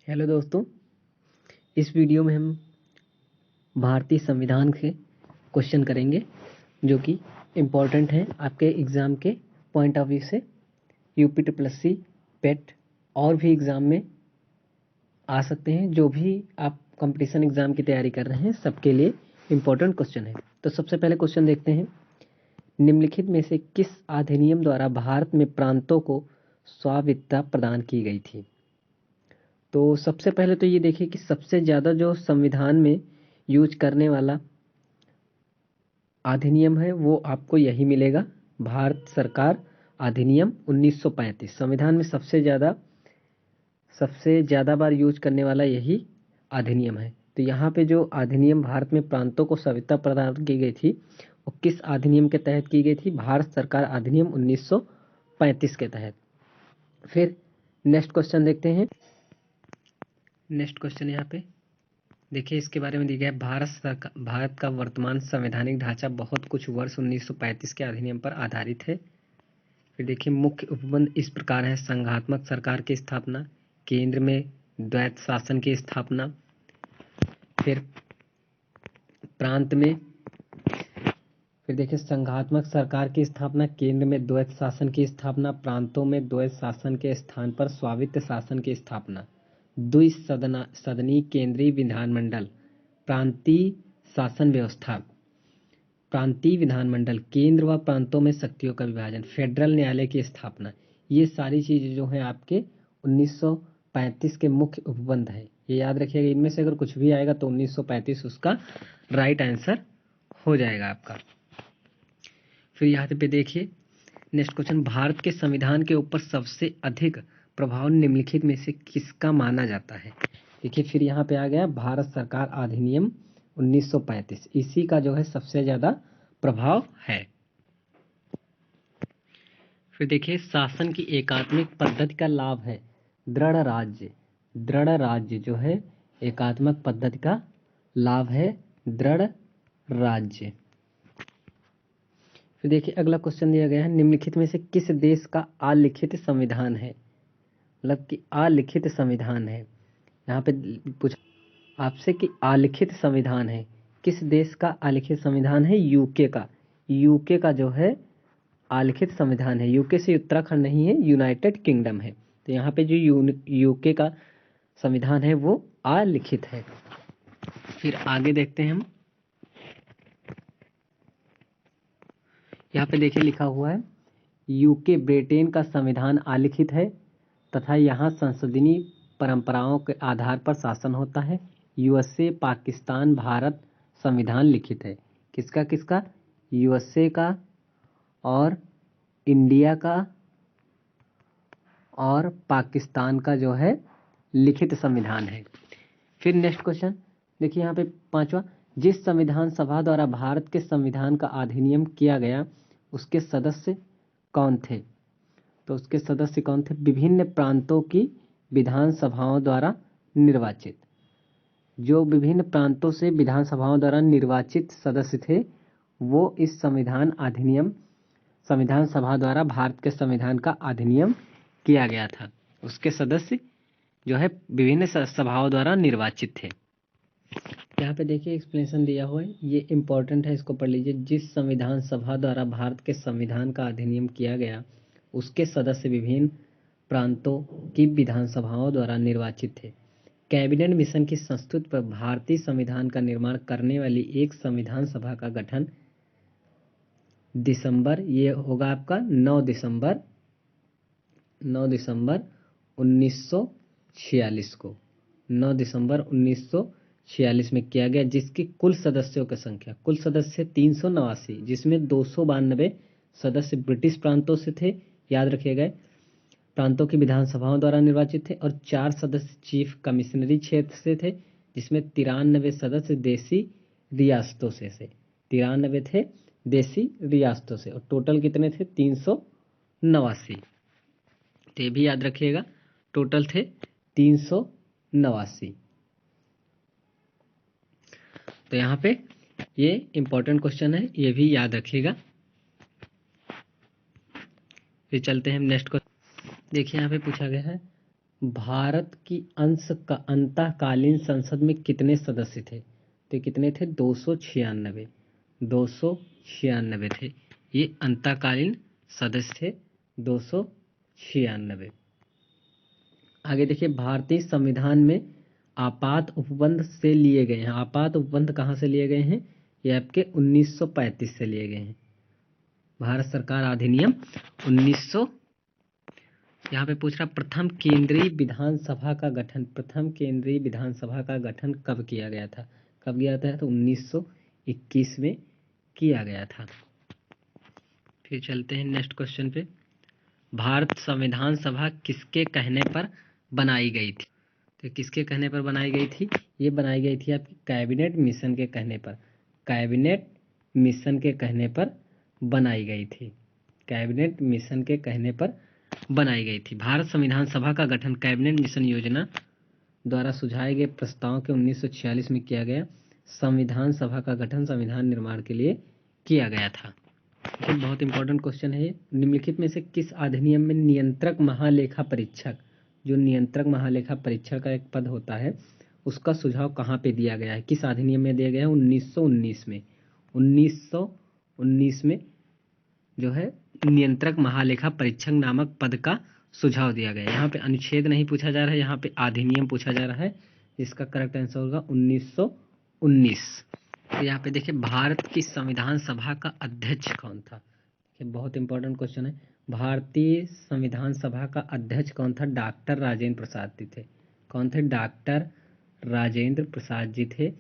Hello दोस्तों, इस video में हम भारतीय संविधान के क्वेश्चन करेंगे जो कि इम्पोर्टेंट हैं आपके एग्ज़ाम के पॉइंट ऑफ व्यू से। UPSSC, पेट और भी एग्ज़ाम में आ सकते हैं। जो भी आप कंपटीशन एग्ज़ाम की तैयारी कर रहे हैं सबके लिए इम्पोर्टेंट क्वेश्चन है। तो सबसे पहले क्वेश्चन देखते हैं, निम्नलिखित में से किस अधिनियम द्वारा भारत में प्रांतों को स्वायत्तता प्रदान की गई थी। तो सबसे पहले तो ये देखिए कि सबसे ज़्यादा जो संविधान में यूज करने वाला अधिनियम है वो आपको यही मिलेगा, भारत सरकार अधिनियम 1935। संविधान में सबसे ज़्यादा बार यूज करने वाला यही अधिनियम है। तो यहाँ पे जो अधिनियम भारत में प्रांतों को स्वायत्तता प्रदान की गई थी वो किस अधिनियम के तहत की गई थी? भारत सरकार अधिनियम 1935 के तहत। फिर नेक्स्ट क्वेश्चन देखते हैं। नेक्स्ट क्वेश्चन यहाँ पे देखिए, इसके बारे में दिया गया है, भारत का वर्तमान संवैधानिक ढांचा बहुत कुछ वर्ष 1935 के अधिनियम पर आधारित है। फिर देखिए, मुख्य उपबंध इस प्रकार है, संघात्मक सरकार की स्थापना, केंद्र में द्वैत शासन की स्थापना, फिर प्रांत में, फिर देखिए संघात्मक सरकार की स्थापना, केंद्र में द्वैत शासन की स्थापना, प्रांतों में द्वैत शासन के स्थान पर स्वायत्त शासन की स्थापना, द्विसदनीय केंद्रीय विधानमंडल, प्रांतीय शासन व्यवस्था, प्रांतीय विधानमंडल, केंद्र व प्रांतों में शक्तियों का विभाजन, फेडरल न्यायालय की स्थापना। ये सारी चीजें जो हैं आपके 1935 के मुख्य उपबंध है। ये याद रखिएगा, इनमें से अगर कुछ भी आएगा तो 1935 उसका राइट आंसर हो जाएगा आपका। फिर यहाँ पे देखिए नेक्स्ट क्वेश्चन, भारत के संविधान के ऊपर सबसे अधिक प्रभाव निम्नलिखित में से किसका माना जाता है? देखिए फिर यहाँ पे आ गया भारत सरकार अधिनियम 1935, इसी का जो है सबसे ज्यादा प्रभाव है। फिर देखिए, शासन की एकात्मिक पद्धति का लाभ है दृढ़ राज्य। दृढ़ राज्य जो है एकात्मक पद्धति का लाभ है दृढ़ राज्य। फिर देखिए अगला क्वेश्चन दिया गया है, निम्नलिखित में से किस देश का अलिखित संविधान है? मतलब कि अलिखित संविधान है। यहाँ पे पूछा आपसे कि अलिखित संविधान है, किस देश का अलिखित संविधान है? यूके का। यूके का जो है अलिखित संविधान है। यूके से उत्तराखंड नहीं है, यूनाइटेड किंगडम है। तो यहाँ पे जो यूके का संविधान है वो अलिखित है। फिर आगे देखते हैं हम, यहाँ पे देखिए लिखा हुआ है, यूके ब्रिटेन का संविधान अलिखित है तथा यहाँ संसदीय परंपराओं के आधार पर शासन होता है। यूएसए, पाकिस्तान, भारत संविधान लिखित है। किसका किसका? यूएसए का और इंडिया का और पाकिस्तान का जो है लिखित संविधान है। फिर नेक्स्ट क्वेश्चन देखिए यहाँ पे पांचवा, जिस संविधान सभा द्वारा भारत के संविधान का अधिनियम किया गया उसके सदस्य कौन थे? तो उसके सदस्य कौन थे? विभिन्न प्रांतों की विधानसभाओं द्वारा निर्वाचित। जो विभिन्न प्रांतों से विधानसभाओं द्वारा निर्वाचित सदस्य थे वो इस संविधान सभा द्वारा भारत के संविधान का अधिनियम किया गया था। उसके सदस्य जो है विभिन्न सभाओं द्वारा निर्वाचित थे। यहाँ पे देखिए एक्सप्लेनेशन दिया हुआ है, ये इंपॉर्टेंट है, इसको पढ़ लीजिए। जिस संविधान सभा द्वारा भारत के संविधान का अधिनियम किया गया उसके सदस्य विभिन्न प्रांतों की विधानसभाओं द्वारा निर्वाचित थे। कैबिनेट मिशन की संस्तुति पर भारतीय संविधान का निर्माण करने वाली एक संविधान सभा का गठन दिसंबर, ये होगा आपका 9 दिसंबर 1946 को, 9 दिसंबर 1946 में किया गया, जिसकी कुल सदस्यों की संख्या, कुल सदस्य 389, जिसमें 292 सदस्य ब्रिटिश प्रांतों से थे, याद रखिएगा, प्रांतों की विधानसभाओं द्वारा निर्वाचित थे, और 4 सदस्य चीफ कमिश्नरी क्षेत्र से थे, जिसमें 93 सदस्य देसी रियासतों से थे। 93 थे देसी रियासतों से, और टोटल कितने थे? 389। तो ये भी याद रखिएगा, टोटल थे 389। तो यहाँ पे ये इंपॉर्टेंट क्वेश्चन है, ये भी याद रखिएगा। फिर चलते हैं नेक्स्ट क्वेश्चन। देखिए यहाँ पे पूछा गया है, भारत की अंतःकालीन संसद में कितने सदस्य थे? तो कितने थे? 296। 296 थे ये अंतःकालीन सदस्य थे, 296। आगे देखिए, भारतीय संविधान में आपात उपबंध से लिए गए हैं। आपात उपबंध कहाँ से लिए गए हैं? ये आपके 1935 से लिए गए हैं। भारत सरकार अधिनियम 1900। यहाँ पे पूछ रहा प्रथम केंद्रीय विधानसभा का गठन, प्रथम केंद्रीय विधानसभा का गठन कब किया गया था? कब किया था? तो 1921 में किया गया था। फिर चलते हैं नेक्स्ट क्वेश्चन पे। भारत संविधान सभा किसके कहने पर बनाई गई थी? तो किसके कहने पर बनाई गई थी? ये बनाई गई थी आपकी कैबिनेट मिशन के कहने पर। कैबिनेट मिशन के कहने पर बनाई गई थी। कैबिनेट मिशन के कहने पर बनाई गई थी। भारत संविधान सभा का गठन कैबिनेट मिशन योजना द्वारा सुझाए गए प्रस्ताव के 1946 में किया गया। संविधान सभा का गठन संविधान निर्माण के लिए किया गया था। तो बहुत इंपॉर्टेंट क्वेश्चन है। निम्नलिखित में से किस अधिनियम में नियंत्रक महालेखा परीक्षक, जो नियंत्रक महालेखा परीक्षक का एक पद होता है, उसका सुझाव कहाँ पे दिया गया है? किस अधिनियम में दिया गया है? 1919 में। 1919 में जो है नियंत्रक महालेखा परीक्षक नामक पद का सुझाव दिया गया है। यहाँ पे अनुच्छेद नहीं पूछा जा रहा है, यहाँ पे अधिनियम पूछा जा रहा है। इसका करेक्ट आंसर होगा 1919। तो यहाँ पे देखिए, भारत की संविधान सभा का अध्यक्ष कौन था? ये बहुत इंपॉर्टेंट क्वेश्चन है। भारतीय संविधान सभा का अध्यक्ष कौन था? डॉक्टर राजेंद्र प्रसाद जी थे। कौन थे? डॉक्टर राजेंद्र प्रसाद जी थे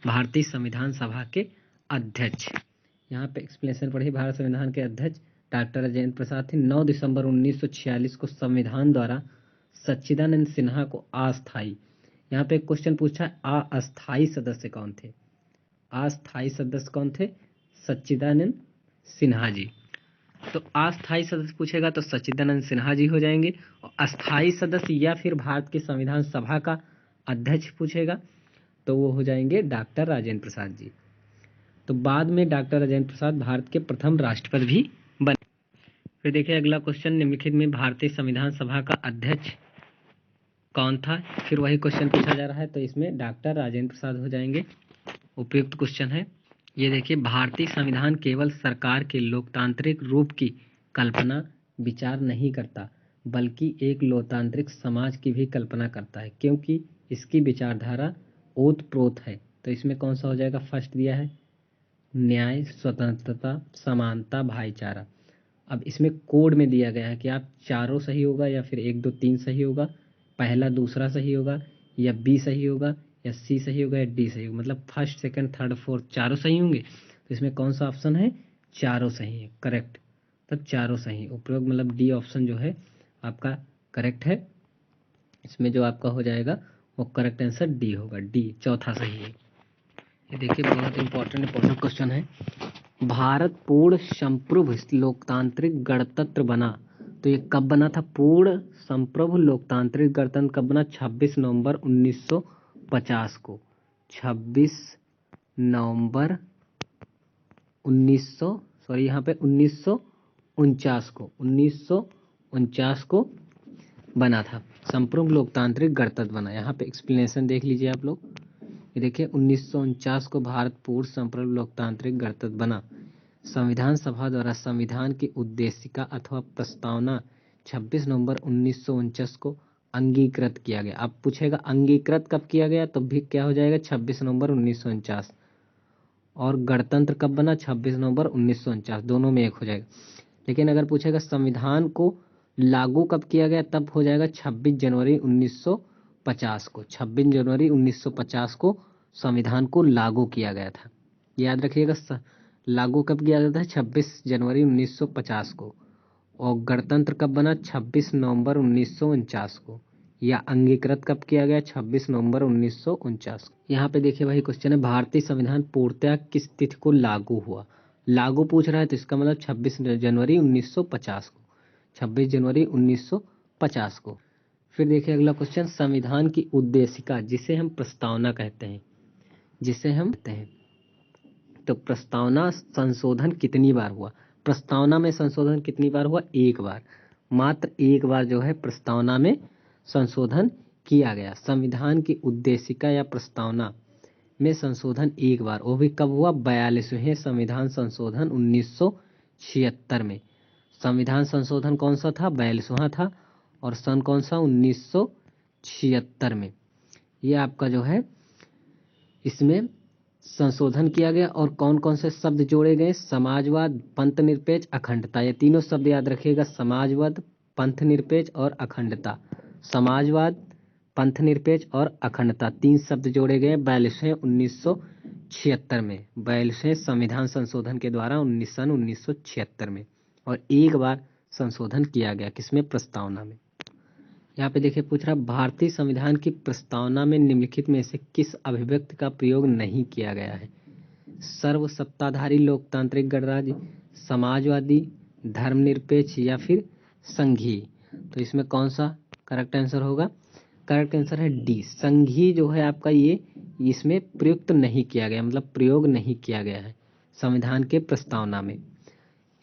भारतीय संविधान सभा के अध्यक्ष। यहाँ पे एक्सप्लेनेशन पढ़िए। भारत संविधान के अध्यक्ष डॉक्टर राजेंद्र प्रसाद थे। 9 दिसंबर 1946 को संविधान द्वारा सच्चिदानंद सिन्हा को अस्थायी, यहाँ पे एक क्वेश्चन पूछा है, अस्थायी सदस्य कौन थे? अस्थायी सदस्य कौन थे? सच्चिदानंद सिन्हा जी। तो अस्थायी सदस्य पूछेगा तो सच्चिदानंद सिन्हा जी हो जाएंगे। और अस्थायी सदस्य या फिर भारत की संविधान सभा का अध्यक्ष पूछेगा तो वो हो जाएंगे डॉक्टर राजेंद्र प्रसाद जी। तो बाद में डॉक्टर राजेंद्र प्रसाद भारत के प्रथम राष्ट्रपति भी बने। फिर देखिए अगला क्वेश्चन, निम्नलिखित में भारतीय संविधान सभा का अध्यक्ष कौन था? फिर वही क्वेश्चन पूछा जा रहा है, तो इसमें डॉक्टर राजेंद्र प्रसाद हो जाएंगे। उपयुक्त क्वेश्चन है ये। देखिए, भारतीय संविधान केवल सरकार के लोकतांत्रिक रूप की कल्पना विचार नहीं करता, बल्कि एक लोकतांत्रिक समाज की भी कल्पना करता है, क्योंकि इसकी विचारधारा ओतप्रोत है। तो इसमें कौन सा हो जाएगा? फर्स्ट दिया है न्याय, स्वतंत्रता, समानता, भाईचारा। अब इसमें कोड में दिया गया है कि आप चारों सही होगा या फिर 1 2 3 सही होगा, पहला दूसरा सही होगा, या बी सही होगा, या सी सही होगा, या डी सही होगा। मतलब फर्स्ट सेकंड थर्ड फोर्थ चारों सही होंगे। तो इसमें कौन सा ऑप्शन है? चारों सही है, करेक्ट। तब चारों सही उपयोग, मतलब डी ऑप्शन जो है आपका करेक्ट है। इसमें जो आपका हो जाएगा वो करेक्ट आंसर डी होगा। डी चौथा सही है। ये देखिए बहुत इंपॉर्टेंट क्वेश्चन है। भारत पूर्ण संप्रभु लोकतांत्रिक गणतंत्र बना, तो ये कब बना था? पूर्ण संप्रभु लोकतांत्रिक गणतंत्र कब बना? 26 नवंबर 1950 को। 26 नवंबर 1900 सॉरी यहाँ पे 1949 को, 1949 को बना था। संप्रभु लोकतांत्रिक गणतंत्र बना। यहाँ पे एक्सप्लेनेशन देख लीजिए आप लोग। ये देखिए 1949 को भारत पूर्ण संप्रभु लोकतांत्रिक गणतंत्र बना। संविधान सभा द्वारा संविधान की उद्देशिका अथवा प्रस्तावना 26 नवंबर 1949 को अंगीकृत किया गया। अब पूछेगा अंगीकृत कब किया गया, तो भी क्या हो जाएगा? 26 नवंबर 1949। और गणतंत्र कब बना? 26 नवंबर 1949। दोनों में एक हो जाएगा। लेकिन अगर पूछेगा संविधान को लागू कब किया गया, तब हो जाएगा 26 जनवरी 1950 को। 26 जनवरी 1950 को संविधान को लागू किया गया था। याद रखिएगा, लागू कब किया गया था? 26 जनवरी 1950 को। और गणतंत्र कब बना? 26 नवंबर 1949 को। या अंगीकृत कब किया गया? 26 नवंबर 1949 को। यहाँ पे देखिए वही क्वेश्चन है, भारतीय संविधान पूर्णतः किस तिथि को लागू हुआ? लागू पूछ रहा है तो इसका मतलब 26 जनवरी 1950 को। 26 जनवरी 1950 को। फिर देखिए अगला क्वेश्चन, संविधान की उद्देशिका जिसे हम प्रस्तावना कहते हैं, जिसे हम कहते हैं, तो प्रस्तावना संशोधन कितनी बार हुआ? प्रस्तावना में संशोधन कितनी बार हुआ? एक बार। मात्र एक बार जो है प्रस्तावना में संशोधन किया गया। संविधान की उद्देशिका या प्रस्तावना में संशोधन एक बार, वो भी कब हुआ? 42वें संविधान संशोधन 1976 में। संविधान संशोधन कौन सा था? 42वां था। और सन कौन सा? 1976 में। ये आपका जो है इसमें संशोधन किया गया। और कौन कौन से शब्द जोड़े गए? समाजवाद, पंथ निरपेक्ष, अखंडता। ये तीनों शब्द याद रखिएगा, समाजवाद, पंथ निरपेक्ष और अखंडता। समाजवाद, पंथ निरपेक्ष और अखंडता, तीन शब्द जोड़े गए 42वें 1976 में, 42वें संविधान संशोधन के द्वारा सन 1976 में। और एक बार संशोधन किया गया, किसमें? प्रस्तावना में। यहाँ पे देखिए पूछ रहा, भारतीय संविधान की प्रस्तावना में निम्नलिखित में से किस अभिव्यक्ति का प्रयोग नहीं किया गया है? सर्वसत्ताधारी लोकतांत्रिक गणराज्य, समाजवादी, धर्मनिरपेक्ष या फिर संघीय। तो इसमें कौन सा करेक्ट आंसर होगा? करेक्ट आंसर है डी, संघीय जो है आपका, ये इसमें प्रयुक्त नहीं किया गया, मतलब प्रयोग नहीं किया गया है संविधान के प्रस्तावना में।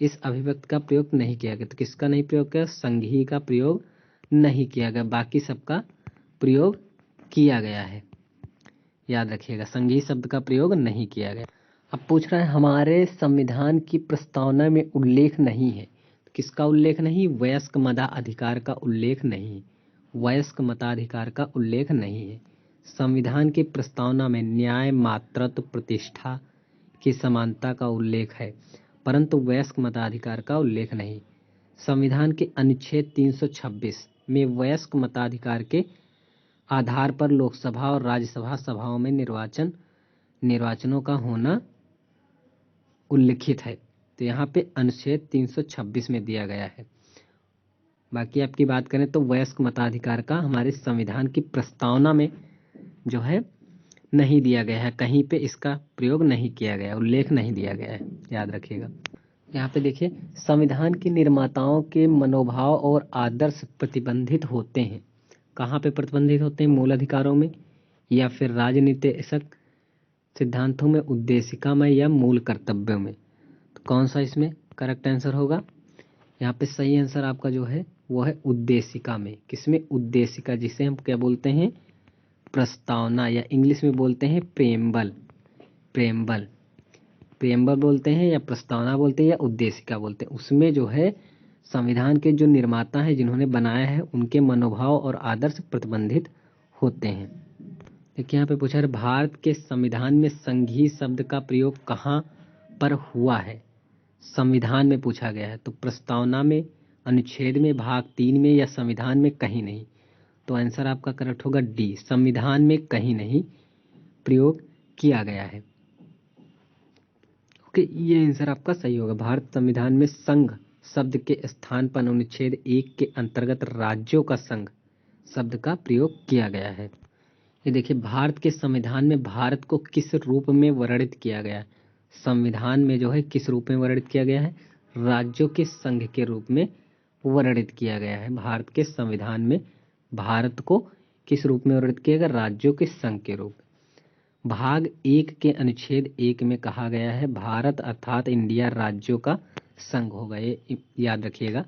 इस अभिव्यक्ति का प्रयोग नहीं किया गया। तो किसका नहीं प्रयोग किया? संघीय का प्रयोग नहीं किया गया, बाकी सबका प्रयोग किया गया है। याद रखिएगा, संघीय शब्द का प्रयोग नहीं किया गया। अब पूछ रहा है हमारे संविधान की प्रस्तावना में उल्लेख नहीं है। किसका उल्लेख नहीं? वयस्क मताधिकार का उल्लेख नहीं। वयस्क मताधिकार का उल्लेख नहीं है। संविधान की प्रस्तावना में न्याय, मातृत्व, प्रतिष्ठा की समानता का उल्लेख है, परंतु वयस्क मताधिकार का उल्लेख नहीं। संविधान के अनुच्छेद 326 में वयस्क मताधिकार के आधार पर लोकसभा और राज्यसभा सभाओं में निर्वाचनों का होना उल्लिखित है। तो यहाँ पे अनुच्छेद 326 में दिया गया है। बाकी आपकी बात करें तो वयस्क मताधिकार का हमारे संविधान की प्रस्तावना में जो है नहीं दिया गया है, कहीं पे इसका प्रयोग नहीं किया गया, उल्लेख नहीं दिया गया है, याद रखिएगा। यहाँ पे देखिए, संविधान के निर्माताओं के मनोभाव और आदर्श प्रतिबंधित होते हैं। कहाँ पे प्रतिबंधित होते हैं? मूल अधिकारों में या फिर राजनीतिक सिद्धांतों में, उद्देशिका में या मूल कर्तव्यों में। तो कौन सा इसमें करेक्ट आंसर होगा? यहाँ पे सही आंसर आपका जो है वो है उद्देशिका में। किसमें? उद्देशिका, जिसे हम क्या बोलते हैं? प्रस्तावना, या इंग्लिश में बोलते हैं प्रेम्बल। प्रेम्बल प्रेम्बल बोलते हैं, या प्रस्तावना बोलते हैं, या उद्देशिका बोलते हैं। उसमें जो है संविधान के जो निर्माता हैं, जिन्होंने बनाया है, उनके मनोभाव और आदर्श प्रतिबंधित होते हैं। देखिए यहाँ पे पूछा है भारत के संविधान में संघीय शब्द का प्रयोग कहाँ पर हुआ है? संविधान में पूछा गया है, तो प्रस्तावना में, अनुच्छेद में, भाग 3 में, या संविधान में कहीं नहीं। तो आंसर आपका करेक्ट होगा डी, संविधान में कहीं नहीं प्रयोग किया गया है। ओके, ये आंसर आपका सही होगा। भारत संविधान में संघ शब्द के स्थान पर अनुच्छेद 1 के अंतर्गत राज्यों का संघ शब्द का प्रयोग किया गया है। ये देखिए, भारत के संविधान में भारत को किस रूप में वर्णित किया गया है? संविधान में जो है किस रूप में वर्णित किया गया है? राज्यों के संघ के रूप में वर्णित किया गया है। भारत के संविधान में भारत को किस रूप में वर्णित किया गया? राज्यों के संघ के रूप में। भाग 1 के अनुच्छेद 1 में कहा गया है भारत अर्थात इंडिया राज्यों का संघ होगा। ये याद रखिएगा।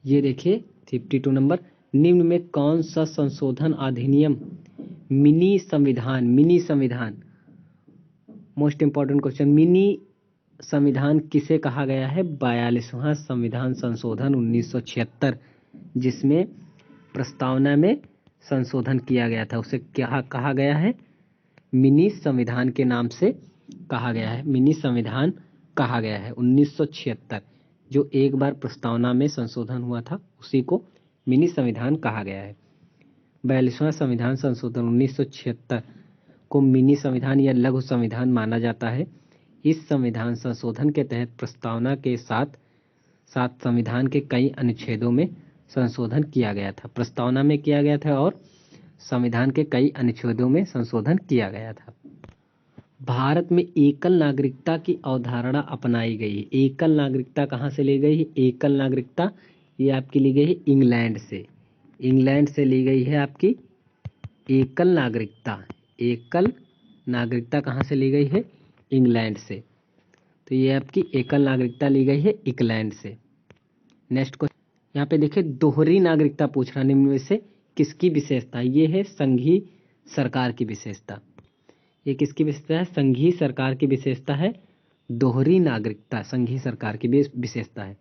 ये देखिए 52 नंबर, निम्न में कौन सा संशोधन अधिनियम मिनी संविधान मोस्ट इंपॉर्टेंट क्वेश्चन, मिनी संविधान किसे कहा गया है? 42वां संविधान संशोधन 1976, जिसमें प्रस्तावना में संशोधन किया गया था, उसे क्या कहा गया है? मिनी संविधान के नाम से कहा गया है, मिनी संविधान कहा गया है। 1976 जो एक बार प्रस्तावना में संशोधन हुआ था, उसी को मिनी संविधान कहा गया है। 42वां संविधान संशोधन 1976 को मिनी संविधान या लघु संविधान माना जाता है। इस संविधान संशोधन के तहत प्रस्तावना के साथ साथ संविधान के कई अनुच्छेदों में संशोधन किया गया था। प्रस्तावना में किया गया था और संविधान के कई अनुच्छेदों में संशोधन किया गया था। भारत में एकल नागरिकता की अवधारणा अपनाई गई है। एकल नागरिकता कहाँ से ली गई है? एकल नागरिकता ये आपकी ली गई है इंग्लैंड से। इंग्लैंड से ली गई है आपकी एकल नागरिकता। एकल नागरिकता कहाँ से ली गई है? इंग्लैंड से। तो ये आपकी एकल नागरिकता ली गई है इंग्लैंड से। नेक्स्ट क्वेश्चन, यहाँ पे देखिए दोहरी नागरिकता पूछ रहा है, निम्न में से किसकी विशेषता? ये है संघीय सरकार की विशेषता। ये किसकी विशेषता है? संघीय सरकार की विशेषता है दोहरी नागरिकता, संघीय सरकार की विशेषता है।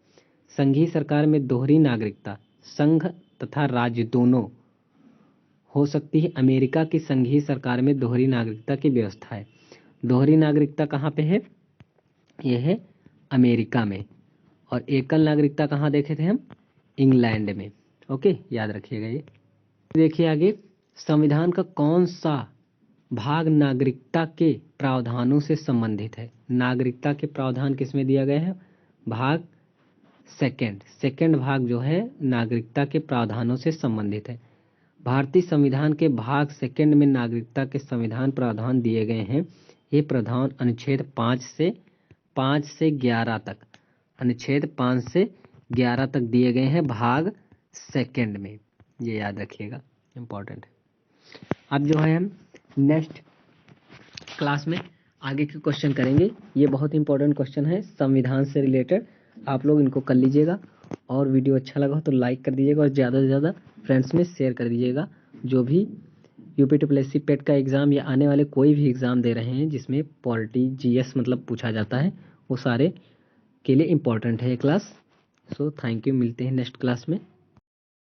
संघीय सरकार में दोहरी नागरिकता संघ तथा राज्य दोनों हो सकती है। अमेरिका की संघीय सरकार में दोहरी नागरिकता की व्यवस्था है। दोहरी नागरिकता कहाँ पे है? यह है अमेरिका में। और एकल नागरिकता कहाँ देखे थे हम? इंग्लैंड में। ओके, याद रखिएगा ये। देखिए आगे, संविधान का कौन सा भाग नागरिकता के प्रावधानों से संबंधित है? नागरिकता के प्रावधान किसमें दिया गया है? भाग सेकंड भाग जो है नागरिकता के प्रावधानों से संबंधित है। भारतीय संविधान के भाग सेकंड में नागरिकता के संविधान प्रावधान दिए गए हैं। ये प्रावधान अनुच्छेद 5 से 11 तक, अनुच्छेद 5 से 11 तक दिए गए हैं भाग सेकंड में। ये याद रखिएगा, इम्पोर्टेंट है। अब जो है हम नेक्स्ट क्लास में आगे के क्वेश्चन करेंगे। ये बहुत इंपॉर्टेंट क्वेश्चन है संविधान से रिलेटेड, आप लोग इनको कर लीजिएगा। और वीडियो अच्छा लगा हो तो लाइक कर दीजिएगा और ज़्यादा से ज़्यादा फ्रेंड्स में शेयर कर दीजिएगा। जो भी यूपीपीएससी पेट का एग्ज़ाम या आने वाले कोई भी एग्ज़ाम दे रहे हैं जिसमें पॉलिटी जीएस मतलब पूछा जाता है, वो सारे के लिए इम्पोर्टेंट है ये क्लास। सो थैंक यू, मिलते हैं नेक्स्ट क्लास में।